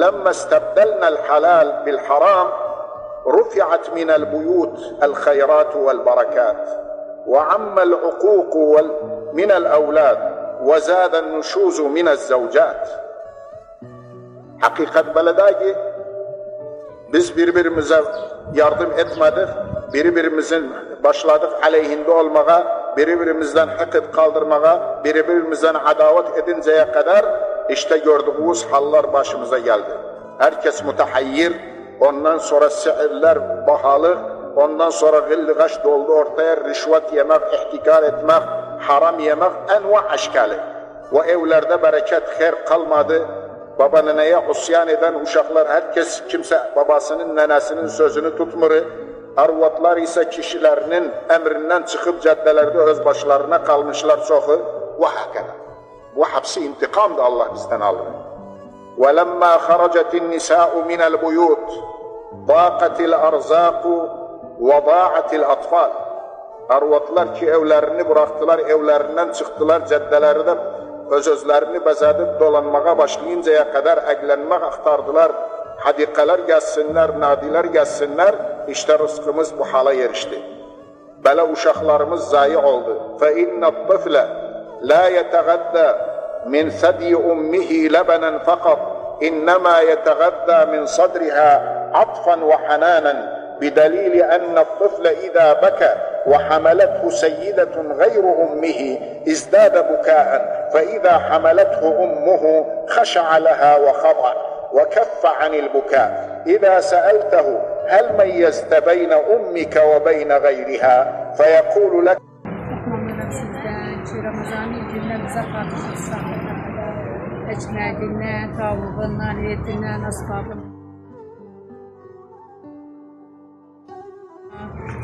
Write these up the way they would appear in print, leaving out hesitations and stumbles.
لما استبدلنا الحلال بالحرام رفعت من البيوت الخيرات والبركات وعم العقوق من الأولاد وزاد النشوز من الزوجات. Hakikat beledagi biz birbirimize yardım etmedik, birbirimizin başladık aleyhinde olmaya, birbirimizden hakit kaldırmaya, birbirimizden adavet edinceye kadar işte gördüğümüz haller başımıza geldi. Herkes mütehayyir, ondan sonra sihirler bahalı, ondan sonra gıllıgaş doldu ortaya, rüşvet yemek, ihtikar etmek, haram yemek, enva aşkali. O evlerde bereket, hayır kalmadı. Baba neneye usyan eden uşaklar, herkes kimse babasının nenesinin sözünü tutmur. Arvatlar ise kişilerinin emrinden çıkıp caddelerde öz başlarına kalmışlar çoğu. Ve hakeza. Bu hapsi intikam da Allah bizden alır. وَلَمَّا خَرَجَتِ النِّسَاءُ مِنَ الْبُيُوتِ ضَاقَتِ الْأَرْزَاقُ وَضَاعَتِ الْأَطْفَالِ. Arvatlar ki evlerini bıraktılar, evlerinden çıktılar caddelerde, öz-özlerini bezedip dolanmaya başlayıncaya kadar eglenmek aktardılar. Hadikalar gelsinler, nadiler gelsinler, işte rızkımız bu hala erişti. Böyle uşaklarımız zayi oldu. فَاِنَّ الطِّفْلَ لَا يَتَغَدَّى مِنْ ثَدْيِ أُمِّهِ لَبَنًا فَقَطْ إِنَّمَا يَتَغَدَّى مِنْ صَدْرِهَا عَطْفًا وَحَنَانًا بدليل أن الطفل إذا بكى وحملته سيدة غير أمه ازداد بكاء فإذا حملته أمه خشع لها وخضع وكف عن البكاء. إذا سألته هل ميزت بين أمك وبين غيرها فيقول لك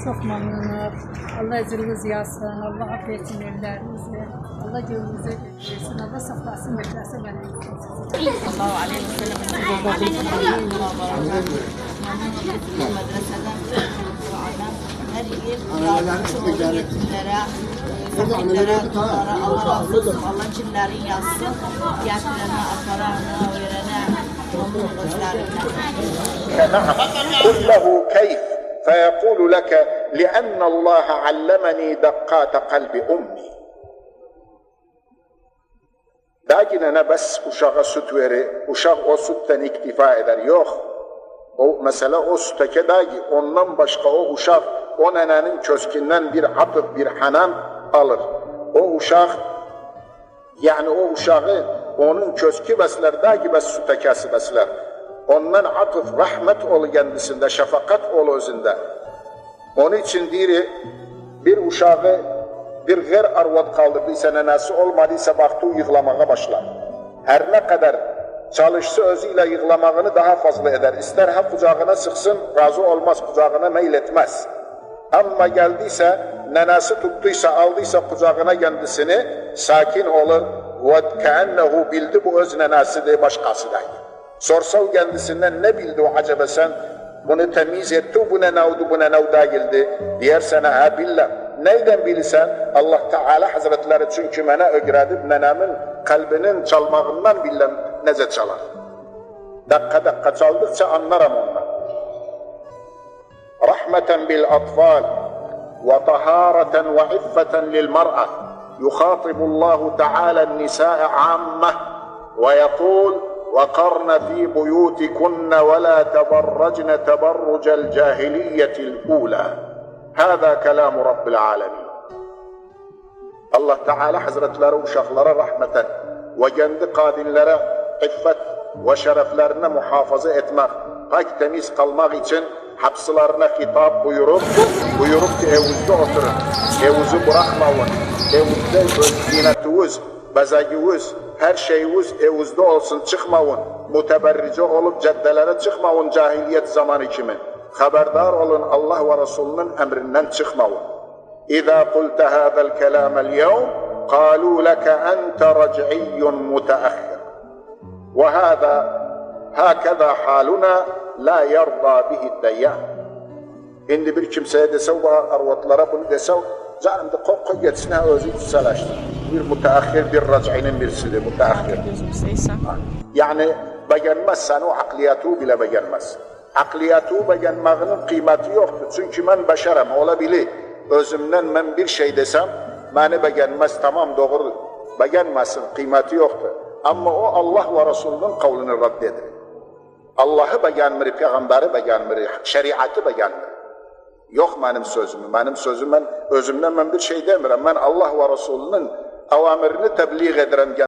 çok memnunum. Allah ecriniz yazsın, Allah affetsin evlerinizi, Allah gönlünüze versin, Allah saklasın, beklesin beni. Allahu aleyhi ve sellem. Her yıl yardımcı olun yetimlere, fakirlere, Allah razı olsun, Allah cimlerin yazsın, getirene, akarana, verene, onun gözlerine. قل له كيف فيقول لك لأن الله علمني دقات قلب أمي. Dagine ne bes uşağa süt verir, uşak o sütten iktifa eder. Yok. O mesela o süteke dagi, ondan başka o uşak o nenenin köskinden bir atıf, bir hanan alır. O uşak, yani o uşağı onun köski besler, dagi bes sütekesi besler. Ondan atıf, rahmet ol kendisinde, şefakat ol özünde. Onun için diri bir uşağı bir gayr arvat kaldırdıysa, nenesi olmadıysa baktı yığılamaya başlar. Her ne kadar çalışsa özüyle yığılamağını daha fazla eder. İster ha kucağına sıksın, razı olmaz, kucağına meyletmez. Ama geldiyse, nenesi tuttuysa, aldıysa kucağına kendisini, sakin olur. وَكَأَنَّهُ bildi bu öz nenesi de başkası değil. Sorsa o kendisinden ne bildi o acaba sen? Bunu temiz etti, bu ne navdu, bu ne navda geldi. Diğer sana ha billah. Neyden bilirsen? Allah Teala Hazretleri çünkü bana öğretip nenemin kalbinin çalmağından billah nece çalar. Dakika dakika çaldıkça anlarım ondan. Rahmeten bil atfal ve tahareten ve iffeten lil mar'a yukhatibullahu Teala nisa'e ammeh ve yekul وقرن في بيوتكن ولا تبرجن تبرج الجاهلية الأولى. هذا كلام رب العالمين. Allah Teala Hazretleri uşaklara rahmeten ve kendi kadınlara iffet ve şereflerine muhafaza etmek, pak temiz kalmak için hapsılarına hitap buyurup ki evuzda oturun, evuzu bırakmayın, evuzda zinetiniz, bezeginiz, her şeyiniz evuzda olsun, çıkmayın, müteberrice olup caddelere çıkmayın cahiliyet zamanı kimi. Haberdar olun, Allah ve Resulünün emrinden çıkmayın. İzâ kulte hâzel kelâmel yevm, قالوا لك أنت رجعي متأخر وهذا هكذا حالنا لا يرضى به الديان. Şimdi bir kimseye dese, arvatlara bunu dese, canım da kokku geçsin, özü tutsalaştır. Bir müteahhir, bir rac'inin birisidir, müteahhir. Yani beğenmezsen o akliyatı bile beğenmez. Akliyatı beğenmeğinin kıymeti yoktur. Çünkü ben beşerim, olabilir. Özümden ben bir şey desem, beni beğenmez, tamam doğru. Beğenmesin, kıymeti yoktur. Ama o Allah ve Resulünün kavlini reddedir. Allah'ı beğenmir, peygamberi beğenmir, şeriatı beğenmir. Yok benim sözüm, ben özümden ben bir şey demiyorum. Ben Allah ve Resulünün avamirini tebliğ ederim.